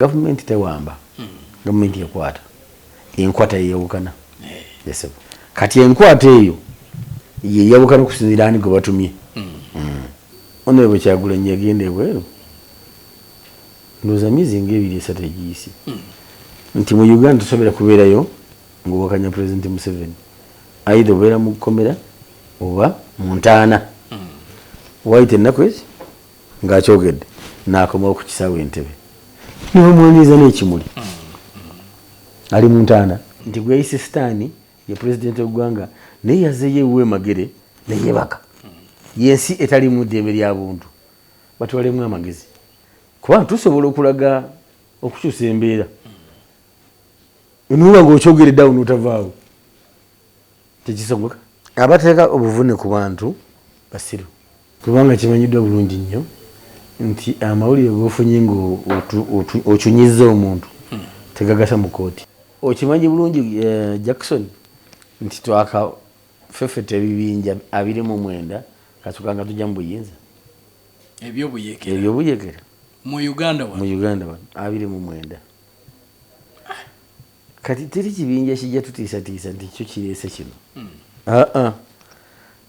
Government tewamba. Government yakwata. Enkwata yewukana. Yes. Kati enkwata eyo yewukana kusinzirani gwe batumye. Ono bwe Kyagulanyi yagenda ebweru. Ndoza miezi ng'ebiri strategies. Nti mu Uganda tusobera kubeerayo ng'owakanya President Museveni. Aidha obeera mu kkomera oba mu ntaana. Waite ennaku ezi ng'akyogedde n'akomawo ku kisaawe Entebbe. Nibamuwaniriza n'ekimuli. Ali mu ntaana nti gwe yayise sitaani ye President w'eggwanga naye yazeeyo ewuwe Magere ne yeebaka. Yensi etali mu ddembe lya buntu. Batwalemu amagezi. Kuba tusobola okulaga okukyusa embeera. Nuba ng'okyogere ddawo n'otavaawo. Tekisoboka. Abateeka obuvune ku bantu basiru. Kubanga kimanyiddwa bulungi nnyo nti amawulire g'ofunye ng'okyunyizza omuntu tegagasa mu kooti. Okimanyi bulungi Jackson nti twaka fefeta ebibinja 29 kasukanga tujja mu buyinza. Ebyobuyekera. Mu Uganda wano 29. Kati teri kibinja kijja tutiisatiisa nti kyo kireese kino.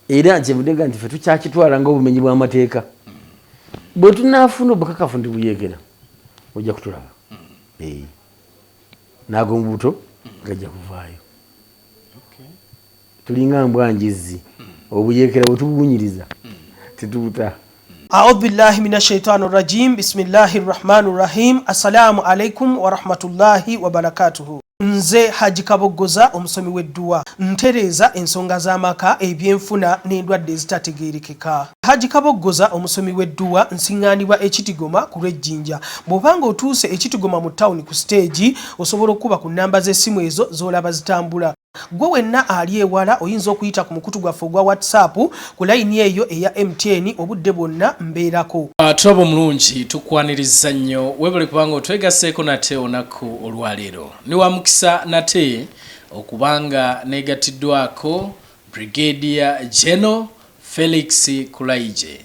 Era kyevudde nti ffe tukyakitwala ng'obumenyi bw'amateeka. Bwe tunaafuna obukakafu nti buyekera ojja kutulaba. N'ag'omubuto gajja kuvaayo. Tulinga mbwanjizi obuyekera bwe tubuwunyiriza tetubuta. A'udhu billahi minash shaitani rajim. Bismillahir rahmanir rahim. Assalamu alaikum wa rahmatullahi wa barakatuhu. Nze Haji Kabogoza omusomi w'edduwa ntereza ensonga z'amaka ebyenfuna n'endwadde ezitategeerekeka. Haji Kabogoza omusomi w'edduwa nsiŋŋaanibwa Ekitigoma ku Lwejjinja. Bw'obanga otuuse Ekitigoma mu ttawuni ku stage osobola okuba ku nnamba z'essimu ezo z'olaba zitambula. Gwe wenna ali ewala oyinza okuyita ku mukutu gwaffe ogwa WhatsApp ku layini eyo eya MTN obudde bwonna mbeerako. Tulaba omulungi tukwaniriza nnyo webale kubanga otwegaseeko nate olunaku olwaleero. Ni wa mukisa nate okubanga negatiddwako Brig.Gen.Felix Kulayigye,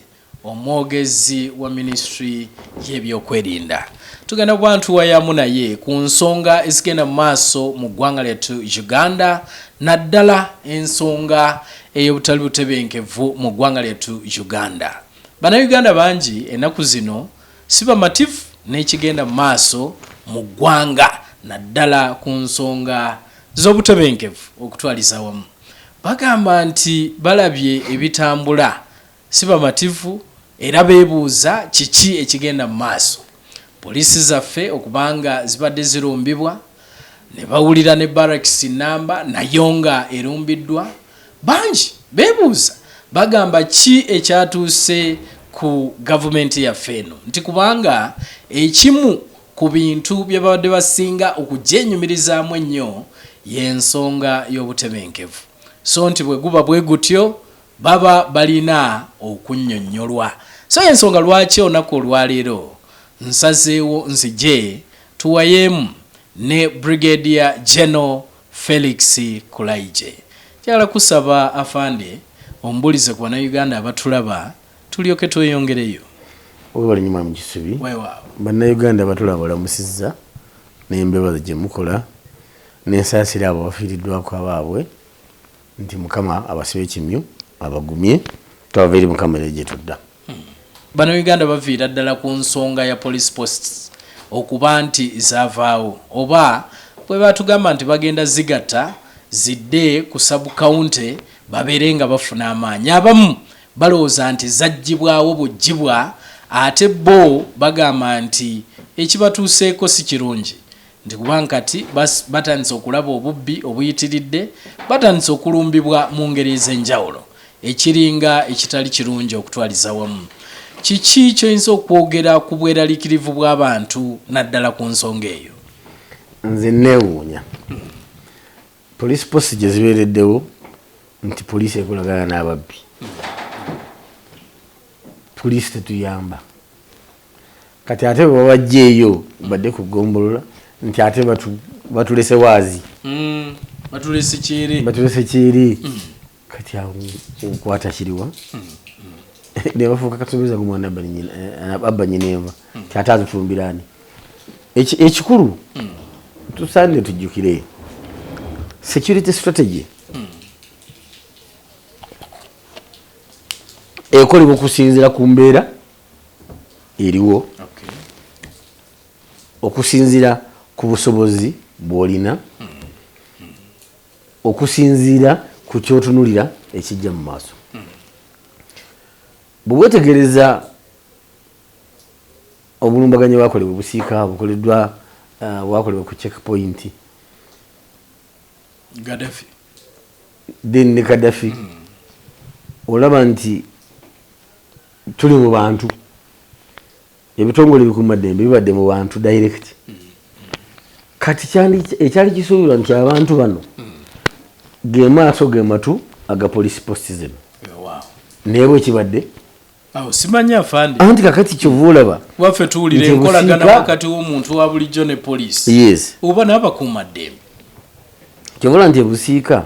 omwogezi wa Ministry y'ebyokwerinda. Tugenda bantu wayamu naye ku nsonga ezigenda mu maaso mu ggwanga lyettu Uganda, naddala ensonga ey'obutali butebenkevu mu ggwanga lyettu Uganda. Bannayuganda bangi ennaku zino si bamativu n'ekigenda mu maaso mu ggwanga naddala ku nsonga z'obutebenkevu okutwaliza wamu. Bagamba nti balabye ebitambula si bamativu era beebuuza kiki ekigenda mu maaso. Polisi zaffe okubanga zibadde zirumbibwa ne bawulira ne barracks namba nayo nga erumbiddwa. Bangi beebuuza bagamba ki ekyatuuse ku gavumenti yaffe eno nti kubanga ekimu ku bintu bye babadde basinga okugyenyumirizaamu ennyo y'ensonga y'obutebenkevu. So nti bwe guba bwe gutyo baba balina okunnyonnyolwa. So ensonga lwaki olunaku olwaleero nsazeewo nzije tuwayeemu ne Brig.Gen.Felix Kulayigye. Kyala kusaba afande ombulize ku bannayuganda abatulaba tulyoke tweyongereyo. Obali nyuma mu kisubi. Weewaawo. Bannayuganda abatulaba balamusizza n'embebazi gye mukola n'ensaasira abo bafiiriddwako abaabwe nti Mukama abasibe ekimyu abagumye twava eri Mukama gye tudda. Bannayuganda baviira ddala ku nsonga ya police posts okuba nti zaavaawo oba bwe batugamba nti bagenda zigatta zidde ku sub-county babeere nga bafuna amaanyi. Abamu balowooza nti zaggyibwawo buggyibwa ate bo bagamba nti ekibatuuseeko si kirungi nti kubanga kati batandise okulaba obubbi obuyitiridde, batandise okulumbibwa mu ngeri ez'enjawulo ekiringa ekitali kirungi okutwaliza wamu. Kiki kyoyinza okwogera ku bweraliikirivu bw'abantu naddala ku nsonga eyo? Nze neewuunya police post gye zibeereddewo nti poliisi ekolagana n'ababbi. Poliisi tetuyamba. Kati ate bwe babajjeeyo badde ku ggombolola nti ate batulese waazi. Batulese kyeri. Batulese kyeri. Kati awo okwata kiriwa. Ne bafuuka katubiza ku mwana abba nyina enva. Kyatazi tumbirani. ekikulu tusaanye tujjukire security strategy ekolebwa okusinziira ku mbeera eriwo okusinziira ku busobozi bw'olina okusinziira ku kyotunulira ekijja mu maaso bwe weetegereza obulumbaganyi bwakolebwa busiika bukoleddwa bwakolebwa ku checkpoint Gaddafi then ne Gaddafi olaba nti tuli mu bantu ebitongole bikuuma ddembe bibadde mu bantu direct kati ekyali kisuubirwa nti abantu bano ge maaso ge matu aga police post zino naye bwe kibadde simanya afande anti kakati kyova olaba waffe tuwulira enkolagana wakati w'omuntu wa bulijjo ne poliisi yes oba n'abakuuma ddembe kyova olaba nti ebusiika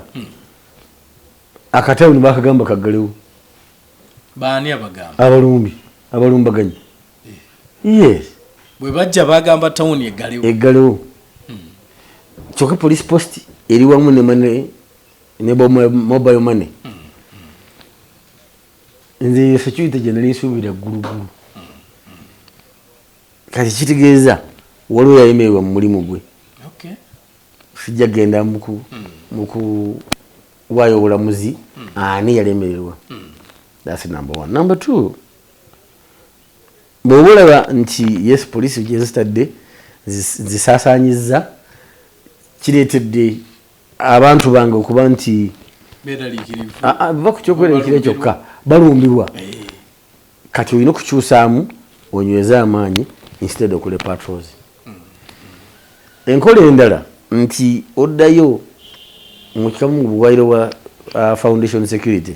akatawuni bakagamba kaggalewo baani abagamba abalumbaganyi yes bwe bajja bagamba tawuni eggalewo kyokka police post eri wamu ne mobile money nze security gye nali nsuubira ggulugulu kati kitegeeza waliwo yayemererwa mu mulimu gwe sijja genda mu kuwaayo obulamuzi ani yalemererwa that's number 1 number 2 bw'oba olaba nti yes poliisi gye zitadde zisaasaanyizza kireetedde abantu bange okuba nti bava ku kyokweraliikira kyokka balumbibwa kati olina okukyusaamu onyweze amaanyi instead okole patrols enkola endala nti oddayo mu kikamu mu buwaire bwa foundation security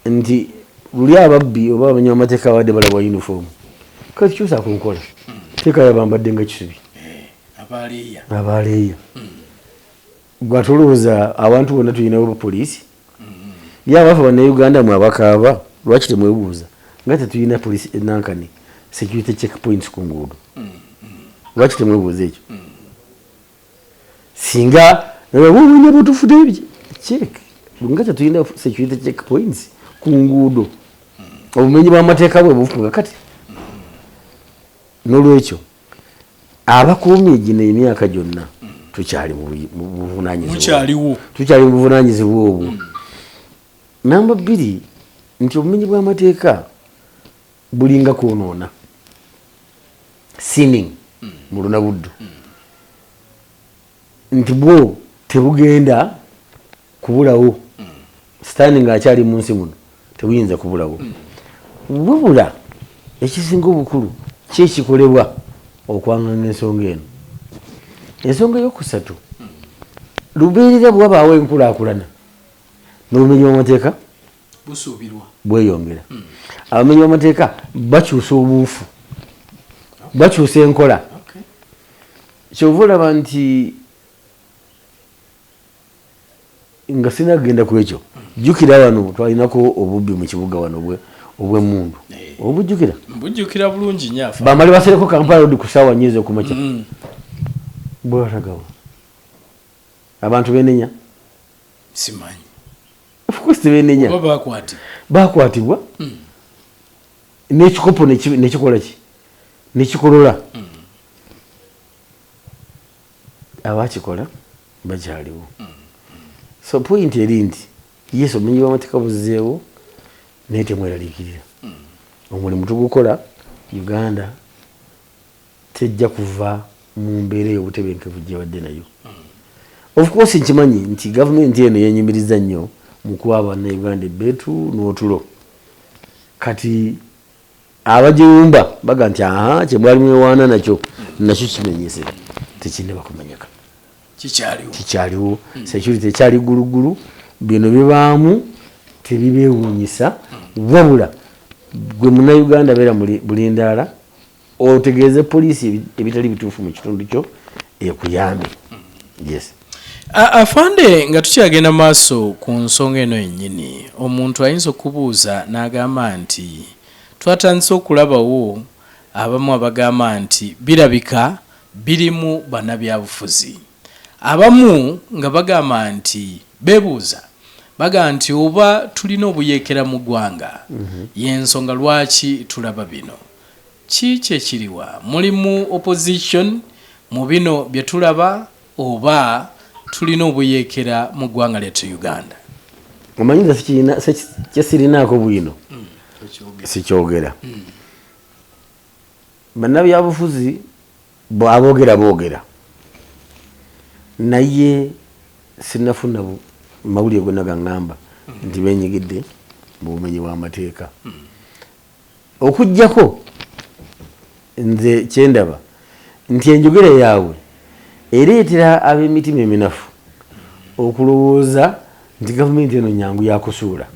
nti luli ababbi oba abanya amateeka abadde balabwa uniform kati kyusa ku nkola teekayo abambadde nga kisubi abaleeya gwatolowooza abantu bonna tulinawo poliisi yabafa bannayuganda mwe abakaaba lwaki temwebuuza nga tetulina poliisi enankani security checkpoints ku nguudo lwaki temwebuuza ekyo singa bubunya butufude check nga tetulina security checkpoints ku nguudo obumenyi bw'amateeka bwe bufuga kati n'olwekyo abakuumye gino emyaka gyonna tukyali mu buvunanyizibwa obwo namba 2 nti obumenyi bw'amateeka bulinga kwonoona sinning mu lunabuddu nti bwo tebugenda kubulawo sitaani ng'akyali mu nsi muno tebuyinza kubulawo wabula ekisinga obukulu kyekikolebwa okwanganga ensonga eno ensonga eyokusatu lubeerera bwabaawo enkulaakulana n'obumenyi bw'amateeka busuubirwa bweyongera abamenyi b'amateeka bakyusa obuufu bakyusa enkola kyova olaba nti nga sinagenda ku ekyo jjukira wano twalinako obubbi mu kibuga wano obw'emmundu obujjukira bulungi nyafa bamali basereko Kampala Road ku ssaawa nnyezi okumakya bwatagawa abantu benenya simanyi of course benenya bakwatibwa n'ekikopo nekikola ki nekikolola abakikola bakyaliwo so point eri nti yes obumenyi bw'amateeka buzzeewo naye temweraliikirira omulimu tugukola Uganda tejja kuva mu mbeera ey'obutebenkevu gye badde nayo of course nkimanyi nti gavumenti eno yenyumiriza nnyo mu kuwa bannayuganda ebbeetu n'otulo kati abagiyumba baga nti kyemwali mwewaana nakyo kimenyese tekinde bakumanyaka kikyaliwo security ekyali gulugulu bino bibaamu tebibeewuunyisa wabula gwe munnayuganda beera bulindaala otegeeze poliisi ebitali bituufu mu kitundu kyo ekuyambe yes afande nga tukyagenda maaso ku nsonga eno yennyini omuntu ayinza okubuuza n'agamba nti twatandise okulabawo abamu abagamba nti birabika birimu bannabyabufuzi, abamu nga bagamba nti bebuuza baga nti oba tulina obuyeekera mu ggwanga y'ensonga lwaki tulaba bino. Ki ekiriwa? Mulimu opposition mu bino bye tulaba oba tulina obuyeekera mu ggwanga lyettu Uganda? Omanyiza kyesirinaako bwino sikyogera. Bannabyabufuzi boogera naye sinafuna mawulire gonna gaŋŋamba nti benyigidde mu bumenyi bw'amateeka. Okuggyako nze kyendaba nti enjogera yaabwe ereetera ab'emitima eminafu okulowooza nti gavumenti eno nyangu yakusuula.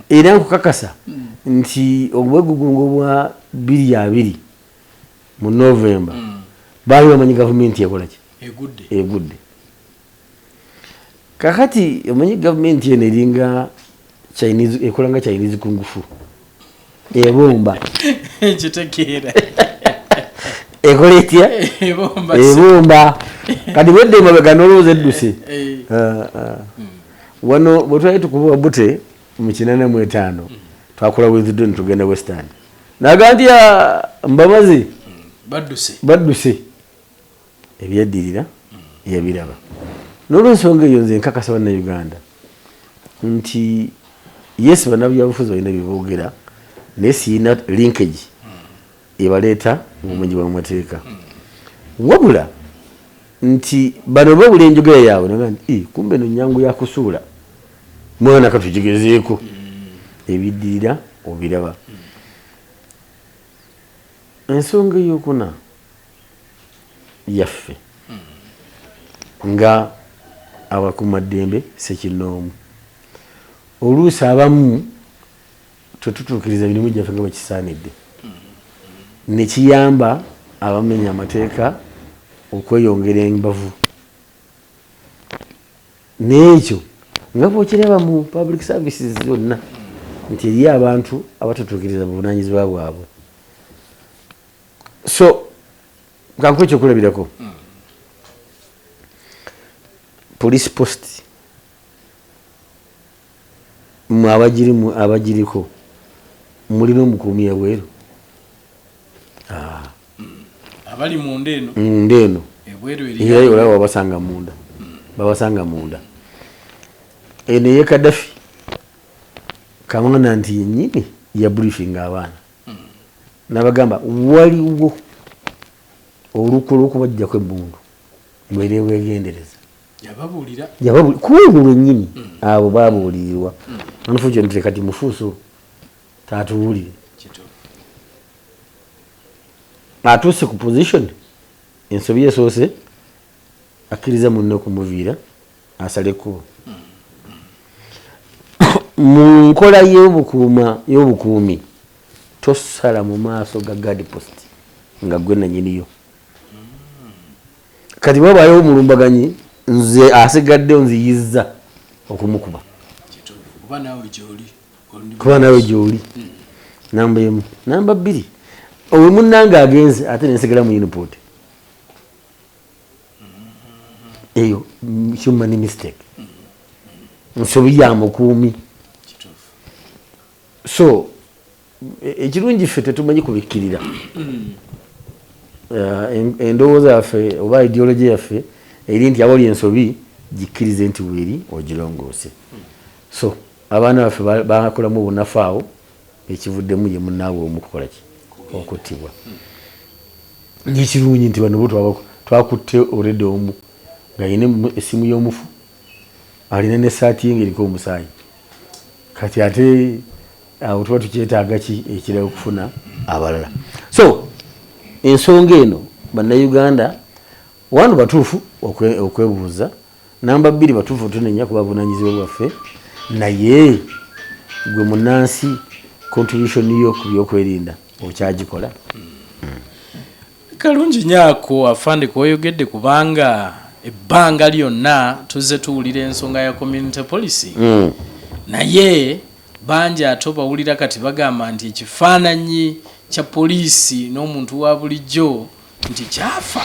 Era nkukakasa nti obwegugungo bwa 2020 mu Novemba baali bamanyi gavumenti ekola ki? Egudde. Kakati omanyi gavumenti eno eringa Chinese, ekola nga Chinese kung fu. Ebomba. Ekitegeera. Ekola etya? Ebomba. Kati wedde mabega n'olowooza edduse. Wano bwe twali tukuba bute mu 85 twakola withdraw tugenda Western. Naga nti mbamaze badduse ebyaddirira yabiraba. N'olwensonga eyo nze nkakasa bannayuganda nti yes bannabyabufuzi balina byeboogera naye siyina linkage ebaleeta mu bumenyi bw'amateeka. Wabula nti bano babula enjogera yaabwe naga nti kumbe no nyangu yakusuula mwana katukigezeeko ebiddirira obiraba. Ensonga ey'okuna yaffe nga abakuumaddembe ssekinnoomu oluusi abamu tetutuukiriza mirimu gyaffe nga bakisaanidde, ne kiyamba abamenya amateeka okweyongera embavu. N'ekyo nga bw'okiraba mu public services zonna nti eriyo abantu abatutuukiriza buvunaanyizibwa bwabwe. So kankuwa ekyokulabirako, police post mu abagiriko mulina omukuumi ebweru abali munda eno era olaba babasanga munda. Eno ye Kadafi kamwana nti yennyini ya briefing abaana nabagamba waliwo olukwe lw'okubajjako ebbundu mwere wegendereza kuwe lwennyini abo babuulirirwa. Unfortunately kati mufuuso taatuwulire atuuse ku position ensobi esoose akkiriza munne okumuviira asale ekkubo. Mu nkola y'obukuumi tosala mu maaso ga guard post nga gwe nannyiniyo. Kati wabaayo omulumbaganyi nze asigaddeyo nziyizza okumukuba kuba naawe gy'oli. Namba emu. Namba bbiri, owe munnange agenze ate nensigala mu uniport eyo human mistake, nsobi ya mukuumi. So ekirungi ffe tetumanyi kubikkirira endowooza yaffe oba ideology yaffe eri nti awali ensobi gikkirize nti weeri ogirongoose. So abaana baffe bakolamu obunafu awo ekivuddemu ye munnaawe omukukola ki okuttibwa. Ng'ekirungi nti bano bo twakutte olredde omu ng'alina essimu y'omufu alina n'essaati ye ng'eriko omusaayi. Kati ate awo tuba tukyetaaga ki ekirala okufuna abalala. So ensonga eno bannayuganda wano batuufu okwebuuza, namba bbiri batuufu otunenya kuba buvunaanyizibwa bwaffe, naye gwe munnansi contribution yo ku byokwerinda okyagikola. Kalungi nyaako afande kwoyogedde kubanga ebbanga lyonna tuzze tuwulira ensonga ya community policy naye bangi ate bawulira kati bagamba nti ekifaananyi kya poliisi n'omuntu wa bulijjo nti kyafa.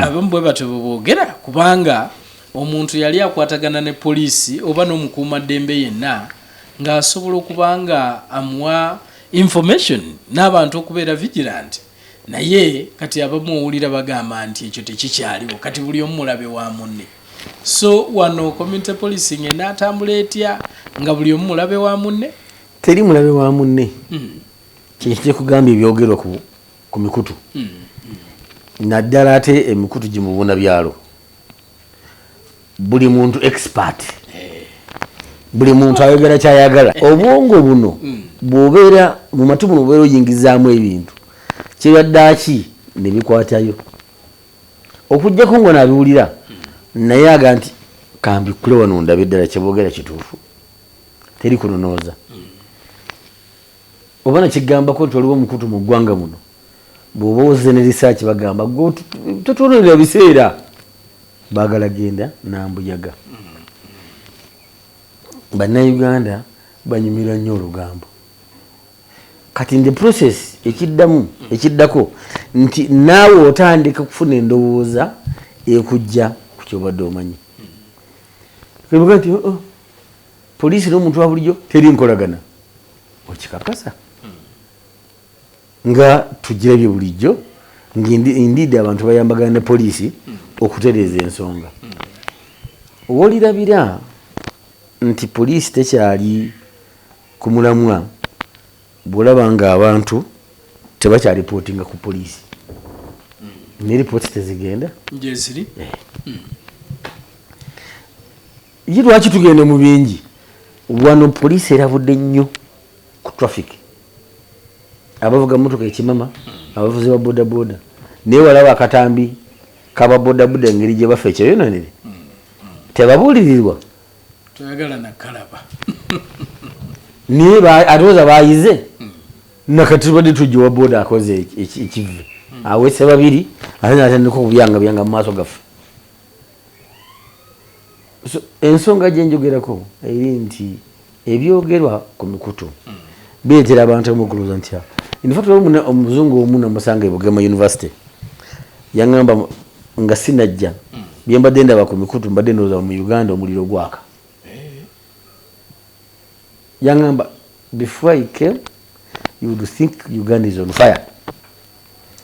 Abamu bwe batyo boogera kubanga omuntu yali akwatagana ne poliisi oba n'omukuuma ddembe yenna ng'asobola okubanga amuwa information n'abantu okubeera vigilant, naye kati abamu owulira bagamba nti ekyo tekikyaliwo, kati buli omu mulabe wa munne. So wano community policing enaatambula etya nga buli omu mulabe wa munne? Teri mulabe wa munne. Kyekyo kugamba ebyogerwa ku mikutu. Naddala ate emikutu gimubuna byalo. Buli muntu expert. Buli muntu ayogera kyayagala. Obwongo buno bw'obeera mu matu muno obeera oyingizaamu ebintu kibaddaki ne bikwatayo okujjako ngo nabiwulira naye aga nti kambikule wano ndabe ddala kyeboogera kituufu teri kunonooza oba nakigambako nti waliwo omukutu mu ggwanga muno bw'oba oze ne risaaki bagamba totuulira biseera baagala genda nambuyaga. Bannayuganda banyumira nnyo olugambo kati in the process ekiddako nti naawe otandika kufuna endowooza ekujja ku kyobadde omanyi. Kebuga nti poliisi n'omuntu wa bulijjo teri nkolagana okikakasa nga tugirabye bulijjo indeed abantu bayambagana ne poliisi okutereeza ensonga. Owolirabira nti poliisi tekyali ku mulamwa bw'olaba nga abantu tebakyalipotinga ku poliisi ne ripooti tezigenda gyeziri. Ye lwaki tugenda mu bingi wano poliisi erabudde nnyo ku traffic, abavuga motoka ekimama, abavuzi ba bodaboda, naye walaba akatambi kaba bodaboda engeri gye bafa ekyeyononere tebabuulirirwa toyagala nakalaba niye alowooza bayize nakati tubadde tujja wa boda akoze ekive awese babiri ate natandika okubyanga mu maaso gaffe. Ensonga gye njogerako eri nti ebyogerwa ku mikutu bireetera abantu amukulooza nti infact omuzungu omu namusanga e Bugema University yaŋŋamba nga sinajja bye mbadde ndaba ku mikutu mbadde ndowooza mu Uganda omuliro gwaka. Yaŋŋamba before I came you would think Uganda is on fire.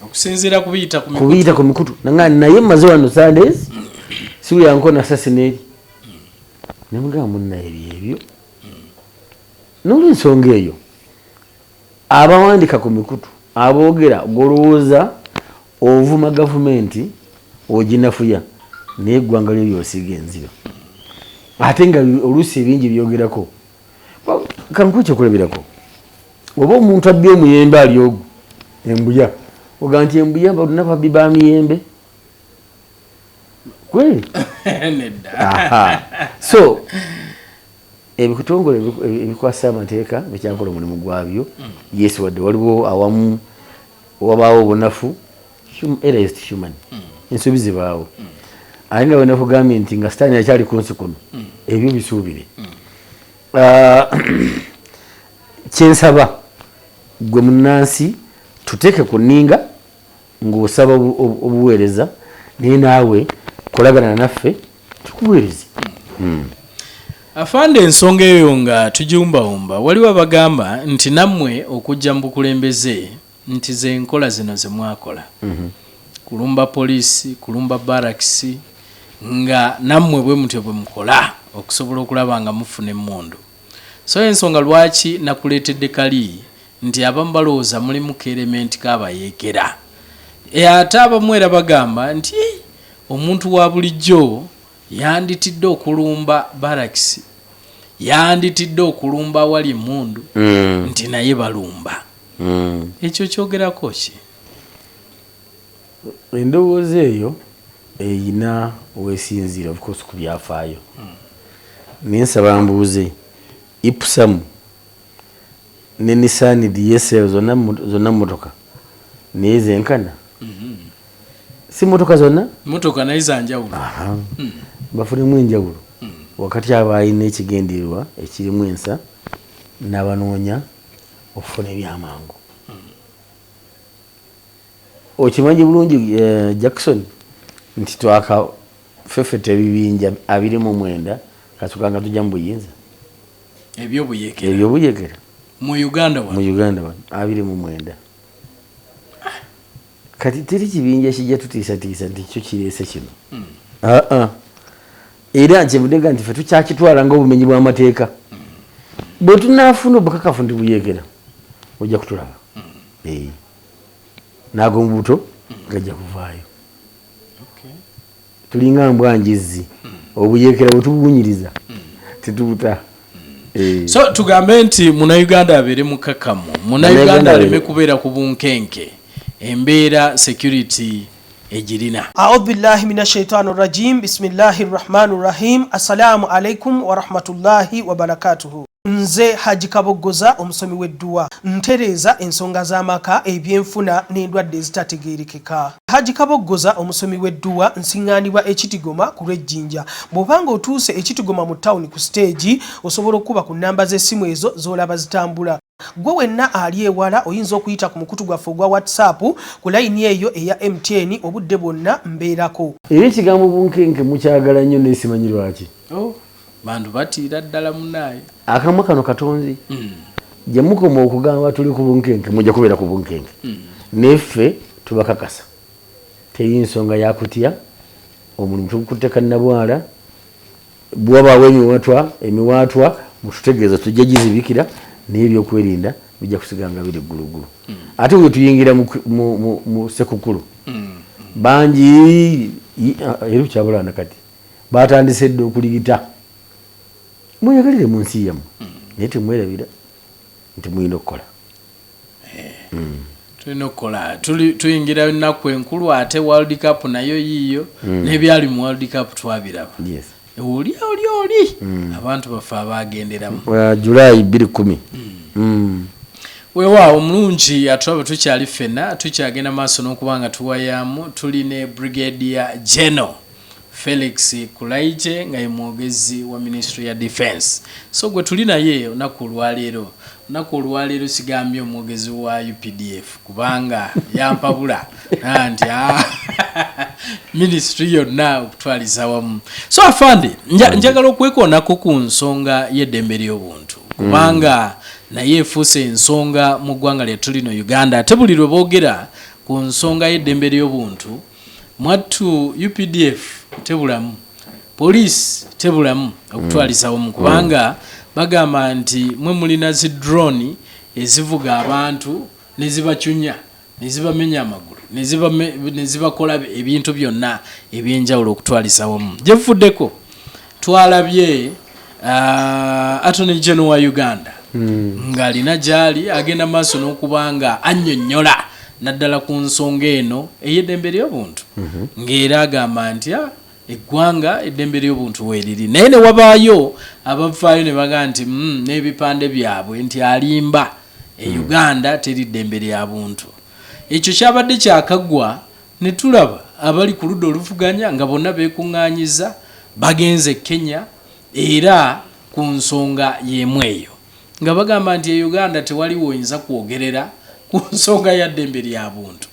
Okusinziira kubiyita ku mikutu naye mmaze wano Sundays siwulira nkona assassinate nemugamba munnaye byebyo n'olwensonga eyo abawandika ku mikutu aboogera golowooza ovuma gavumenti oginafuya naye eggwanga lyo lyosiiga enziro ate nga oluusi ebingi byogerako kankuwa ekyokulabirako oba omuntu abbye omuyembe ali ogwo embuya oga nti embuya balina babbi ba miyembe kweli so ebitongole ebikwasa amateeka bikyakola omulimu gwabyo yes wadde waliwo awamu wabaawo obunafu era is human ensobi zibaawo ate nga wenakugambye nti nga sitaani akyali kunsi kuno ebyo bisuubire. Kyensaba gwe munnansi tuteeke ku nninga ng'osaba obuweereza naye naawe kolagana naffe tukuweereze. Afande ensonga eyo nga tugiwumbawumba waliwo abagamba nti nammwe okujja mu bukulembeze nti ze nkola zino ze mwakola kulumba poliisi kulumba barakisi nga nammwe bwe mutyo bwe mukola okusobola okulaba nga mufuna emmundu. So ensonga lwaki nakuleetedde kali nti abamu balowooza mulimu keelementi kaabayeekera ate abamu era bagamba nti omuntu wa bulijjo yanditidde okulumba barakisi yanditidde okulumba awali emmundu nti naye balumba. Ekyo kyogerako ki? Endowooza eyo eyina weesinziira of course ku byafaayo naye nsaba mbuuze Ipsam ne Nissan DSL zonna motoka naye zenkana si motoka zonna motoka naye zanjawulo bafunemu enjawulo wakati aba alina ekigendererwa ekirimu ensa n'abanoonya okufuna ebyamangu. Okimanyi bulungi Jackson nti twaka fefete ebibinja 29 kasukanga tujja mu buyinza ebyobuyekera mu Uganda wano 29 kati teri kibinja kijja tutiisatiisa nti kyo kireese kino. Era nkyevuddenga nti ffe tukyakitwala ng'obumenyi bw'amateeka. Bwe tunaafuna obukakafu nti buyekera ojja kutulaba. Naago mu buto gajja kuvaayo. Tulinga mbwanjizi obuyekera bwe tubuwunyiriza tetubuta. So tugambe nti Munnayuganda abeere mukakamu, Munnayuganda aleme kubeera ku bunkenke, embeera security ejirina. A'udhu billahi minash shaitani rajim. Bismillahir rahmanir rahim. Assalamu alaikum wa rahmatullahi wa barakatuhu. Nze Haji Kaboggoza omusomi w'edduwa ntereza ensonga z'amaka ebyenfuna n'endwadde ezitategeerekeka. Haji Kaboggoza omusomi w'edduwa nsiŋŋaanibwa ekitigoma ku lw'ejjinja. Bw'obanga otuuse ekitigoma mu ttawuni ku siteegi osobola okuba ku nnamba z'essimu ezo z'olaba zitambula. Gwe wenna ali ewala oyinza okuyita ku mukutu gwaffe ogwa WhatsApp ku layini eyo eya MTN obudde bwonna mbeerako. Era ekigambo bunkenke mukyagala nnyo n'esimanyi lwaki. Bantu batiira ddala munaaye. Akamwa kano katonzi. Gye mukoma okugamba tuli ku bunkenke mujja kubeera ku bunkenke. Neffe tubakakasa. Teri nsonga ya kutya omulimu tukutte kannabwala bw'abaawo emiwaatwa mututegeeza tujja gizibikira n'ebyokwerinda bijja kusiganga biri ggulugulu. Ate bwe tuyingira mu sekukulu bangi era kyabulana kati batandise dde okuligita mweyagalire mu nsi yammwe naye temwerabira nti mulina okukola. Tulina okukola tuyingira ennaku enkulu ate World Cup nayo yiiyo n'ebyali mu World Cup twabiraba. Oli abantu baffe abagenderamu July 2010. Weewaawo omulungi atulaba tukyali ffenna tukyagenda maaso n'okubanga tuwayamu tuli ne Brig.Gen.Felix Kulayigye nga ye mwogezi wa Ministry ya Defense. So gwe tuli naye olunaku olwaleero sigambye omwogezi wa UPDF kubanga yampabula nti ministry yonna okutwaliza wamu. So afande njagala okwekoonako ku nsonga y'eddembe ly'obuntu kubanga naye efuuse ensonga mu ggwanga lyattu lino Uganda. Ate buli lwe boogera ku nsonga y'eddembe ly'obuntu mwattu UPDF tebulamu, police tebulamu okutwaliza wamu kubanga bagamba nti mwe mulina zi drone ezivuga abantu nezibacunya nezibamenya amagulu nezibakola ebintu byonna ebyenjawulo okutwaliza wamu. Gyevuddeko twalabye Attorney General wa Uganda ng'alina gyali agenda maaso n'okubanga annyonnyola naddala ku nsonga eno ey'eddembe ly'obuntu ng'era agamba nti eggwanga eddembe ly'obuntu weeriri naye ne wabaayo abavaayo ne baga nti n'ebipande byabwe nti alimba Uganda teri ddembe lya buntu. Ekyo kyabadde kyakaggwa ne tulaba abali ku ludda oluvuganya nga bonna beekuŋŋaanyiza bagenze Kenya era ku nsonga y'emu eyo nga bagamba nti Uganda tewaliwo oyinza kwogerera ku nsonga ya ddembe lya buntu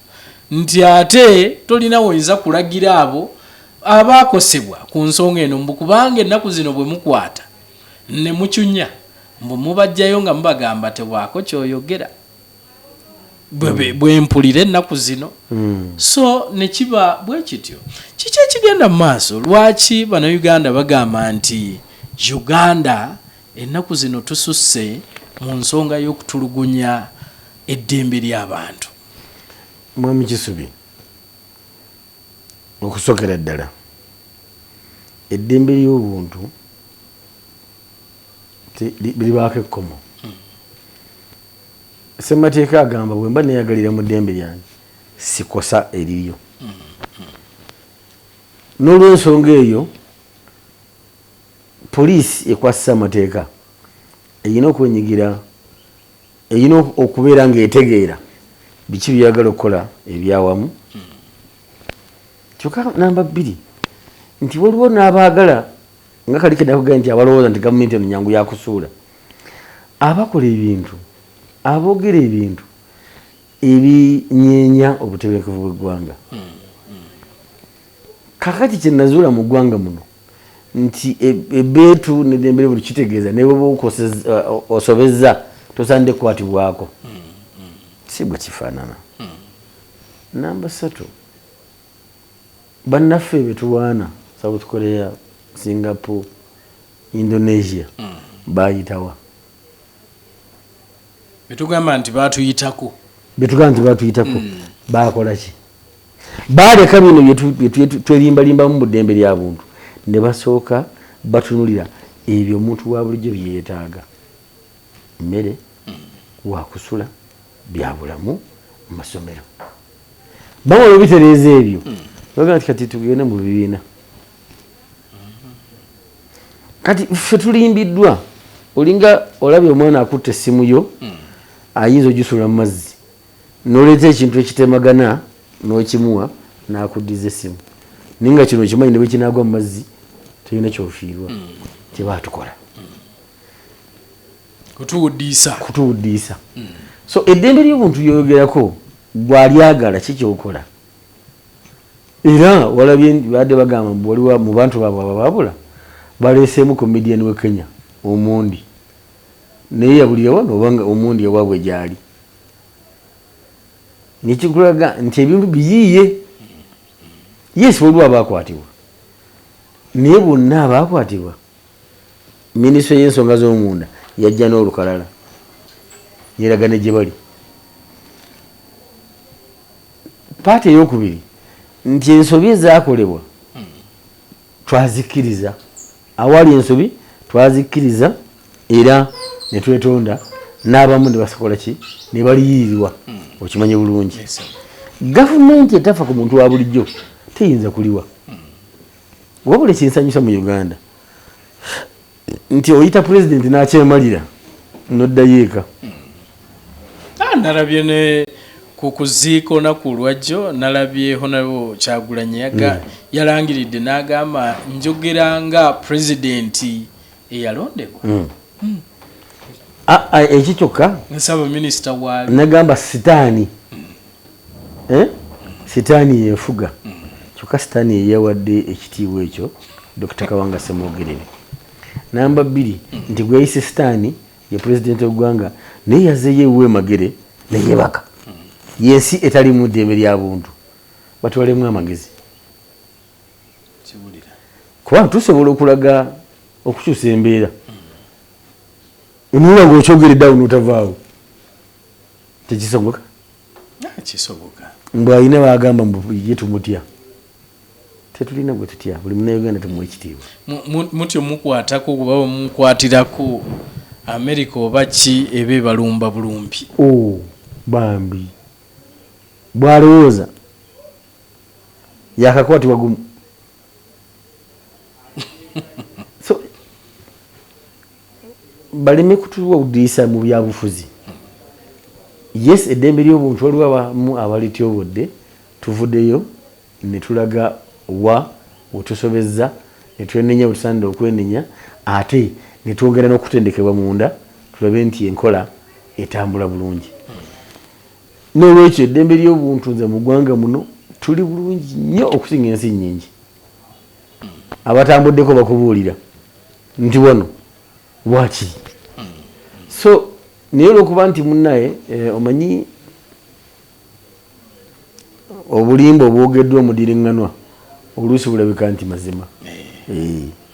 nti ate tolina woyinza kulagira abo abaakosebwa ku nsonga eno mbu kubanga ennaku zino bwe mukwata ne mucunya mbu mubajjayo nga mubagamba tebwako kyoyogera bwe mpulira ennaku zino. So ne kiba bwe kityo. Kiki ekigenda mu maaso? Lwaki Bannayuganda bagamba nti Uganda ennaku zino tususse mu nsonga y'okutulugunya eddembe ly'abantu? Mwami Kisubi, okusokera ddala eddembe ly'obuntu libaako ekkomo. Ssemateeka agamba bwe mba neeyagalira mu ddembe lyange sikosa eririyo. N'olw'ensonga eyo poliisi ekwasisa amateeka erina okwenyigira, erina okubeera ng'etegeera biki byagala okukola ebyawamu. Kyokka namba 2 nti waliwo n'abaagala nga kali kedakugamba nti abalowooza nti gavumenti eno nyangu yakusuula abakola ebintu abogera ebintu ebinyeenya obutebenkevu bw'eggwanga. Kakati kye nazuula mu ggwanga muno nti ebbeetu ne Dembe buli kitegeeza ne bwoba osobezza tosaanidde kukwatibwako. Si bwe kifaanana. Namba 3 bannaffe betuwaana South Korea, Singapore, Indonesia bayitawa betugamba nti batuyitako bakola ki? Baleka bino twerimbalimbamu mu ddembe lya buntu ne basooka batunulira ebyo omuntu wa bulijjo byeyeetaaga: mmere, wakusula, byabulamu mu masomero. Bamala obitereeza ebyo bagamba nti kati tugende mu bibiina. Kati ffe tulimbiddwa. Olinga olabye omwana akutte essimu yo ayinza ogisula mu mazzi n'oleeta ekintu ekitemagana n'okimuwa n'akuddiza essimu naye nga kino kimanyi ne bwe kinaagwa mu mazzi tulina kyofiirwa kye baatukola kutuwuddiisa. So eddembe ly'obuntu lyoyogerako bw'alyagala kikyokola era walabye badde bagamba waliwo mu bantu baabwe ababaabula baleeseemu comedian we Kenya Omondi naye yabulira wano obanga Omondi ewaabwe gyali nekikulaga nti ebintu biyiiye. Yes, waliwo abaakwatibwa naye bonna abaakwatibwa minisitule y'ensonga z'omunda yajja n'olukalala yeragane gye bali. Paati ey'okubiri nti ensobi ezaakolebwa twazikkiriza, awali ensobi twazikkiriza era ne twetonda n'abamu ne basokola ki ne baliyirirwa. Okimanye bulungi gavumenti etafa ku muntu wa bulijjo teyinza kuliwa. Wabula ekinsanyusa mu Uganda nti oyita pulezidenti n'akyemalira n'oddayo eka. Nalabye ne ku kuziiko naku lwajjo nalabyeho nabo Kyagulanyi yalangiridde n'agamba njogera nga pulezidenti eyalondebwa. Ekyo kyokka nsaba minisita waali nagamba sitaani sitaani yeefuga kyokka sitaani yeyawadde ekitiibwa ekyo Dr. Kawanga Ssemwogerere. Namba 2 nti gweyise sitaani ye pulezidenti w'eggwanga naye yazeeyo ewuwe Magere neyebaka yensi etali mu ddembe lya buntu batwalemu amagezi kuba tusobola okulaga okukyusa embeera. Onula ng'okyogeredde awo n'otavaawo tekisoboka. Mbw alina baagamba mbu ye tumutya. Tetulina gwe tutya, buli munnayuganda tumuwa ekitiibwa. Mutyo mukwatako kuba mukwatirako America oba ki ebe balumba bulumbi. Bambi bw'alowooza yakakwatibwa gumu. So baleme kutuwuddiisa mu byabufuzi. Yes, eddembe ly'obuntu waliwo abamu abalityobodde tuvuddeyo ne tulaga wa wetusobezza ne twenenya wetusaanidde okwenenya ate ne twongera n'okutendekebwa munda tulabe nti enkola etambula bulungi. N'olwekyo eddembe ly'obuntu nze mu ggwanga muno tuli bulungi nnyo okusinga ensi nnyingi. Abatambuddeko bakubuulira nti wano waki. So naye olwokuba nti munnaye omanyi obulimba obwogeddwa omudiriŋŋanwa oluusi bulabika nti mazima.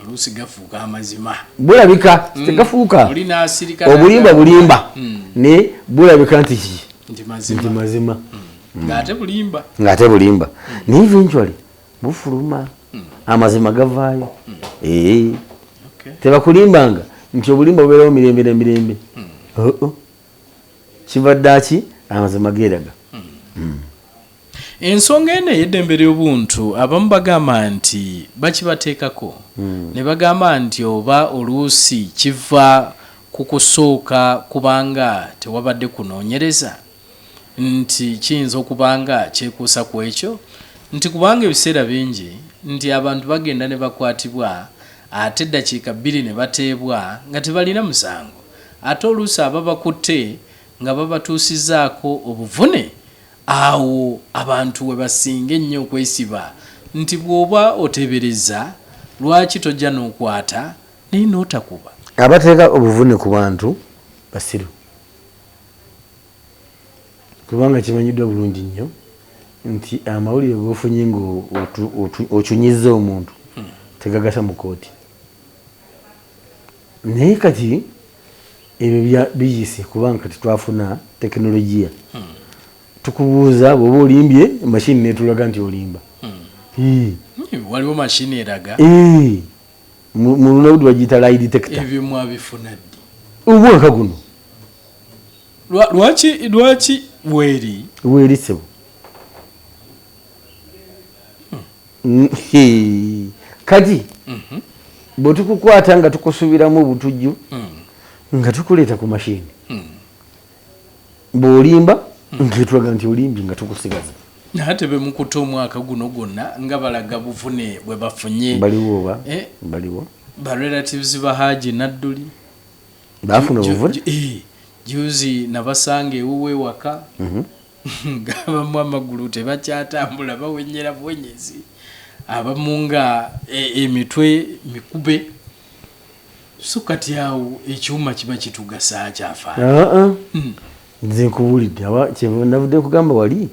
Oluusi gafuuka amazima. Bulabika tegafuuka. Obulimba bulimba ne bulabika nti mazima. Ng'ate bulimba. Naye eventually bufuluma amazima gavaayo. Tebakulimbanga nti obulimba bubeerawo mirembe na mirembe. Kivadde ki amazima geeraga. Ensonga eno ey'eddembe ly'obuntu abamu bagamba nti bakibateekako ne bagamba nti oba oluusi kiva ku kusooka kubanga tewabadde kunoonyereza nti kiyinza okubanga kyekuusa ku ekyo nti kubanga ebiseera bingi nti abantu bagenda ne bakwatibwa ate eddakiika 2 ne bateebwa nga tebalina musango ate oluusi ababakutte nga babatuusizaako obuvune awo abantu we basinga ennyo okwesiba nti bw'oba otebereza lwaki tojja n'okwata naye n'otakuba. Abateeka obuvune ku bantu basiru kubanga kimanyiddwa bulungi nnyo nti amawulire g'ofunye ng'okyunyizza omuntu tegagasa mu kooti. Naye kati ebyo biyise kubanga kati twafuna tekinologiya. Tukubuuza bw'oba olimbye mashini netulaga nti olimba. Waliwo mashini eraga mu lunawudi bagiyita lie detector. Ebyo mwabifuna ddi? Omwaka guno. Lwaki weeri sebo? Kati bwe tukukwata nga tukusubiramu obutujju nga tukuleeta ku mashini bw'olimba ngetulaga nti olimbye nga tukusigaza. Ate be mukuta omwaka guno gwonna nga balaga buvune bwe bafunye. Baliwo oba? Baliwo. Ba relatives ba Haji Nadduli bafuna obuvune? Juzi nabasanga ewuwe waka ng'abamu amagulu tebakyatambula bawenyera buwenyezi, abamu nga emitwe mikube. So kati awo ekyuma kiba kitugasa kyafaana. Nze nkubuulidde navudde nkugamba wali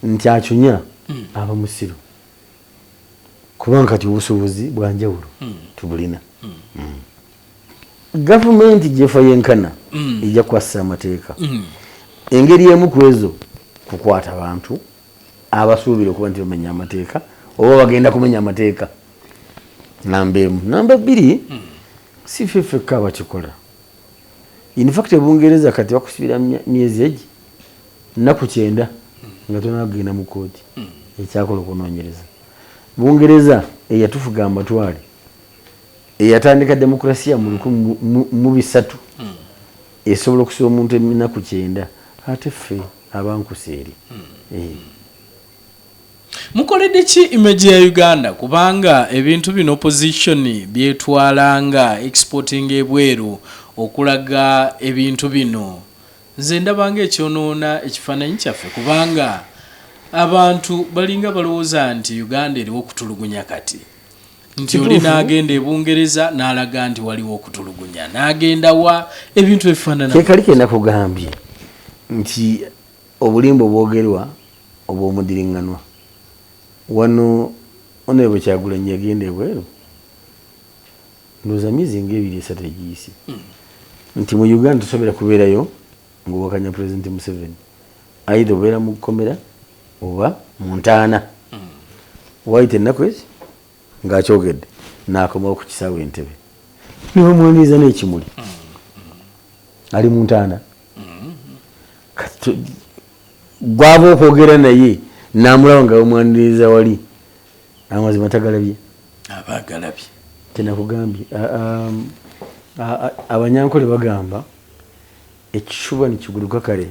nti acunya aba musiru kubanga kati obusobozi bwanjawulo tubulina. Gavumenti gyefa yenkana ejja kukwasa amateeka. Engeri emu ku ezo kukwata abantu abasuubira okuba nti bamenya amateeka oba bagenda kumenya amateeka. Namba emu. Namba bbiri, si ffekka abakikola. In fact Bungereza kati bakusubira myezi egi nnaku 9 nga tonagenda mu kooti ekyakola okunoonyereza. Bungereza eyatufuga amatwale eyatandika demokrasiya mu 1300 esobola okusiba omuntu ennaku 9 ate ffe abankuseeri. Mukoledde ki image ya Uganda kubanga ebintu bino opposition byetwalanga exporting ebweru okulaga ebintu bino? Nze ndabanga ekyonoona ekifaananyi kyaffe kubanga abantu balinga balowooza nti Uganda eriwo okutulugunya kati. Nti oli n'agenda e Bungereza n'alaga nti waliwo okutulugunya, n'agenda wa ebintu ebifaanana. Kekali kenda kugambye nti obulimba obwogerwa obw'omudiringanwa wano Honorable Kyagulanyi yagenda ebweru ndowooza myezi ng'ebiri esatu egiyise nti mu Uganda tosobola kubeerayo ng'owakanya President Museveni either obeera mu kkomera oba mu ntaana. Wayita ennaku ezi ng'akyogedde n'akomawo ku kisaawe Entebbe ne bamwaniriza n'ekimuli ali mu ntaana. Gwaba okwogera naye n'amulaba nga bamwaniriza wali amazima tagalabye abagalabye. Tenakugambye Abanyankole bagamba ekishuba nikiguluka kale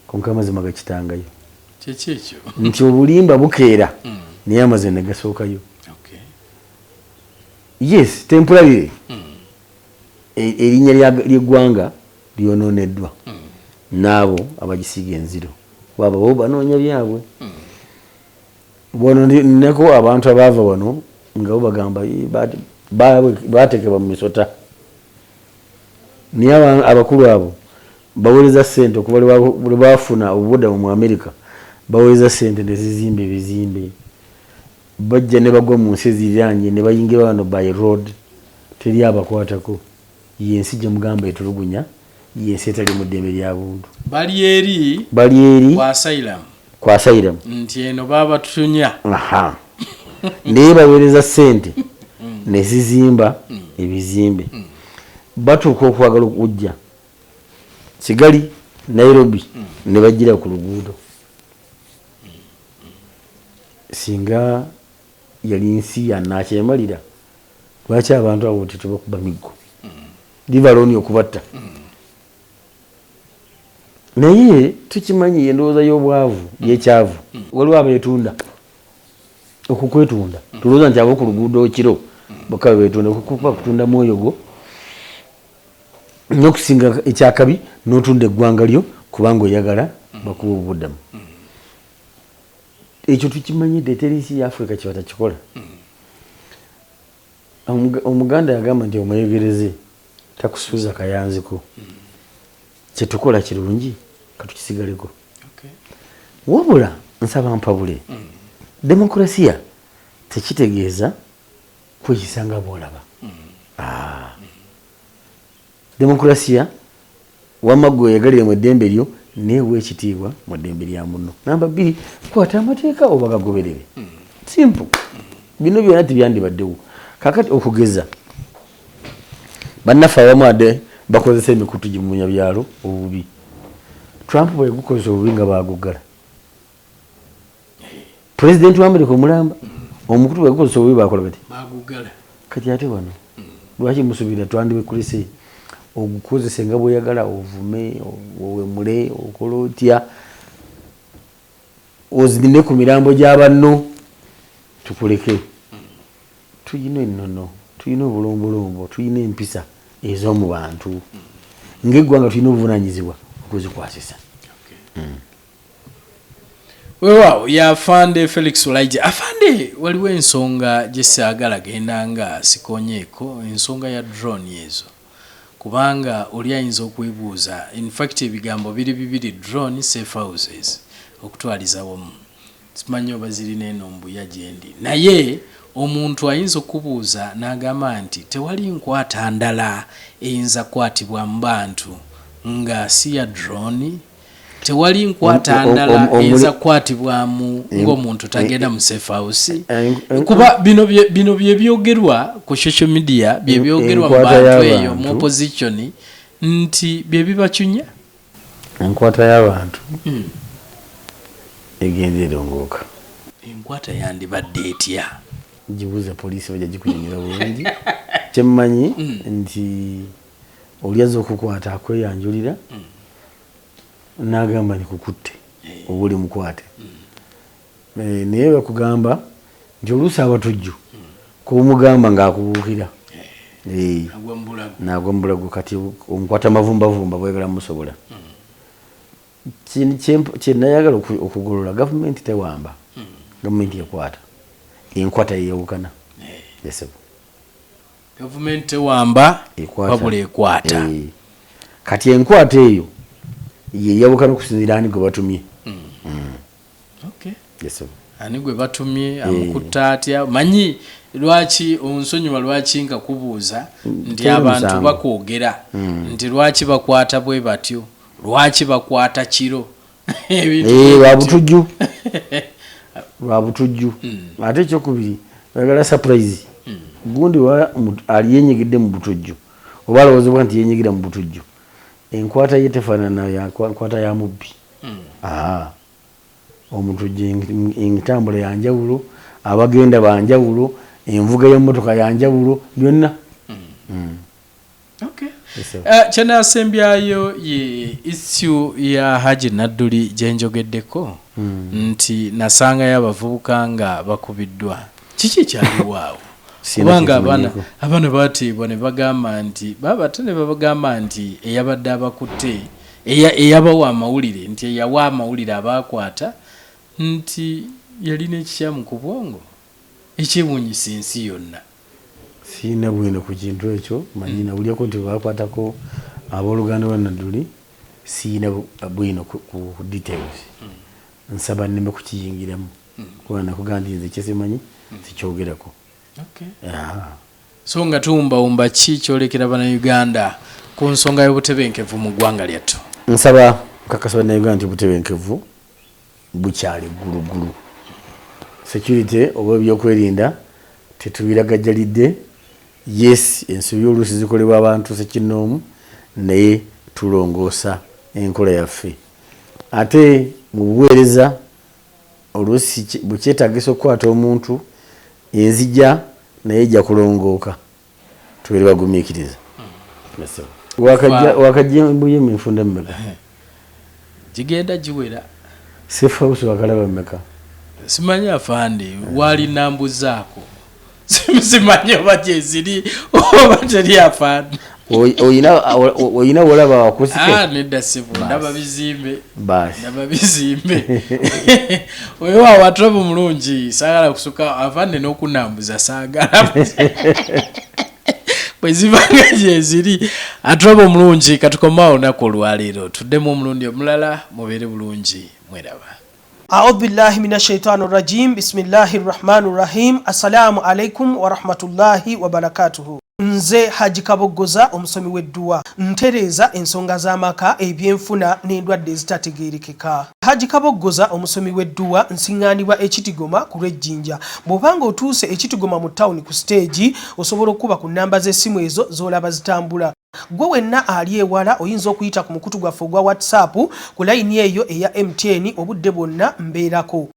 konka amazima gakitangayo. Kyekyo nti obulimba bukeera naye amazima ne gasookayo. Yes, temporary erinnya ly'eggwanga lyonooneddwa n'abo abagisiiga enziro waba bo banoonya byabwe. Bono nneko abantu abaava wano nga bo bagamba baatekebwa mu misota naye abakulu abo baweereza ssente okuba bwe baafuna obubudamu mu Amerika baweereza ssente ne zizimba ebizimbe bajja ne bagwa mu nsi eziriraanye ne bayingira wano by road teri abakwatako. Yensi gye mugamba etulugunya yensi etali mu ddembe lya buntu. Bali eri kwa asylum nti eno baba tunya. Naye baweereza ssente ne zizimba ebizimbe. Batuuka okwagala okujja Kigali Nairobi ne bajjira ku luguudo. Singa yali nsi yanakyemalira lwaki abantu abo tetubakuba miggo libaloni okubatta. Naye tukimanyi endowooza y'obwavu y'ekyavu waliwo abeetunda okukwetunda tulowooza nti abo ku luguudo kiro bokka beetunda okukupa kutunda mwoyogo n'okusinga ekyakabi n'otunda eggwanga lyo kubanga oyagala bakuba obuddamu. Ekyo tukimanyidde terisi ya Afrika kiba takikola. Omuganda yagamba nti omweyogereze takusuuza kayanziko. Kyetukola kirungi katukisigaleko. Wabula nsaba mpabule demokrasiya tekitegeeza kwekisanga bwolaba. Demokrasiya wamma gwe oyagalire mu ddembe lyo neewa ekitiibwa mu ddembe lya munno. Namba 2 kwata amateeka oba gagoberere. Simple. Bino byonna tebyandibaddewo. Kakati okugeza bannaffe abamu adde bakozesa emikutu gye mu munyabyalo obubi. Trump bwe gukozesa obubi nga baagugala. President wa America omulamba omukutu bwe gukozesa obubi baakola bati baagugala. Kati ate wano lwaki musubira twandibekulese ogukozese nga bweyagala ovume owemule okola otya ozirine ku mirambo gy'abanno tukuleke. Tuyina ennono, tuyina obulombolombo, tuyina empisa ez'omu bantu ng'eggwanga tuyina obuvunaanyizibwa okuzikwasisa. Weewaawo ya Afande Felix Kulayigye. Afande, waliwo ensonga gye saagala genda nga sikonyeeko, ensonga ya drone ezo. Kubanga oli ayinza okwebuuza, in fact ebigambo biri drone safe houses okutwaliza wamu. Simanyi oba zirina eno mbuya gye ndi. Naye omuntu ayinza okubuuza n'agamba nti tewali nkwata ndala eyinza kwatibwa mu bantu nga si ya drone. Tewali nkwata ndala eyinza kwatibwamu ng'omuntu tagenda mu safe house. Kuba bino bye byogerwa ku social media, bye byogerwa mu bantu eyo mu opposition nti bye bibacunya. Enkwata y'abantu egenda erongoka. Enkwata yandibadde etya? Gibuuza poliisi bajja gikunyonyera bulungi. Kyemmanyi nti oli azza okukwata akweyanjulira n'agamba nikukutte oba oli mukwate. Naye bakugamba nti oluusi abatujju kuumugamba ng'akubuukira n'agwa mu bulago kati omukwata mavumbavumba bwegala musobola. Kye nayagala okugolola gavumenti tewamba, gavumenti ekwata. Enkwata yeyawukana. Gavumenti tewamba wabula ekwata. Kati enkwata eyo yeyawukana okusinziira ani gwe batumye. Ani gwe batumye amukutta atya. Manyi lwaki onsonyiwa lwaki nga kubuuza nti abantu bakwogera nti lwaki bakwata bwe batyo, lwaki bakwata kiro lwabutujju lwabutujju. Ate ekyokubiri bagala surprise gundi ali yenyigidde mu butujju oba alowoozebwa nti yenyigira mu butujju. Enkwata ye tefaanana ya nkwata ya mubbi. Omutujju entambula yanjawulo, abagenda banjawulo, envuga y'emmotoka yanjawulo, byonna. Kyenasembyayo ye issue ya Haji Nadduli gye njogeddeko nti nasangayo abavubuka nga bakubiddwa. Kiki kyaliwaawo? Kubanga abaana baatiibwa ne bagamba nti babate ne babagamba nti eyabadde abakutte eyabawa amawulire nti eyawa amawulire abakwata nti yalina ekikyamu ku bwongo ekyewuunyisa ensi yonna. Siina bwino ku kintu ekyo, manyi nawulyako nti bakwatako abooluganda lwa Nadduli. Siina bwino ku details. Nsaba nneme kukiyingiramu kuba nakugamba nti nze kyesimanyi sikyogerako. So nga tuwumbawumba ki kyolekera bannayuganda ku nsonga y'obutebenkevu mu ggwanga lyattu? Nsaba kakasa bannayuganda nti obutebenkevu bukyali ggulugulu. Security oba ebyokwerinda tetubiragajjalidde. Yes, ensobi oluusi zikolebwa abantu sekinnoomu, naye tulongoosa enkola yaffe. Ate mu buweereza oluusi bukyetaagisa okukwata omuntu enzija naye ejja kulongooka, tubeere bagumiikiriza. Wakajja mbuye enfunda mmeka? Gigenda giwera. Safe house wakalaba mmeka? Simanyi afande, wali nambuzaako. Simanyi oba gyeziri oba teri afande. oyina wolaba wakusike nedda sibu ndaba bizimbe basi ndaba bizimbe wewa watrobo mulungi sagala kusuka avande n'okunambuza sagala bwezibanga gyeziri atrobo mulungi katukomawo olunaku olwaleero tuddemu omulundi omulala mubeere bulungi mweraba. أعوذ بالله من الشيطان الرجيم بسم الله الرحمن الرحيم السلام عليكم ورحمة الله وبركاته. Nze Haji Kabogoza omusomi w'edduwa ntereza ensonga z'amaka ebyenfuna n'endwadde ezitategeerekeka. Haji Kabogoza omusomi w'edduwa nsiŋŋaanibwa ekitigoma ku lw'ejjinja. Bw'obanga otuuse ekitigoma mu ttawuni ku siteegi osobola okuba ku nnamba z'essimu ezo z'olaba zitambula. Gwe wenna ali ewala oyinza okuyita ku mukutu gwaffe ogwa WhatsApp ku layini eyo eya MTN obudde bwonna mbeerako.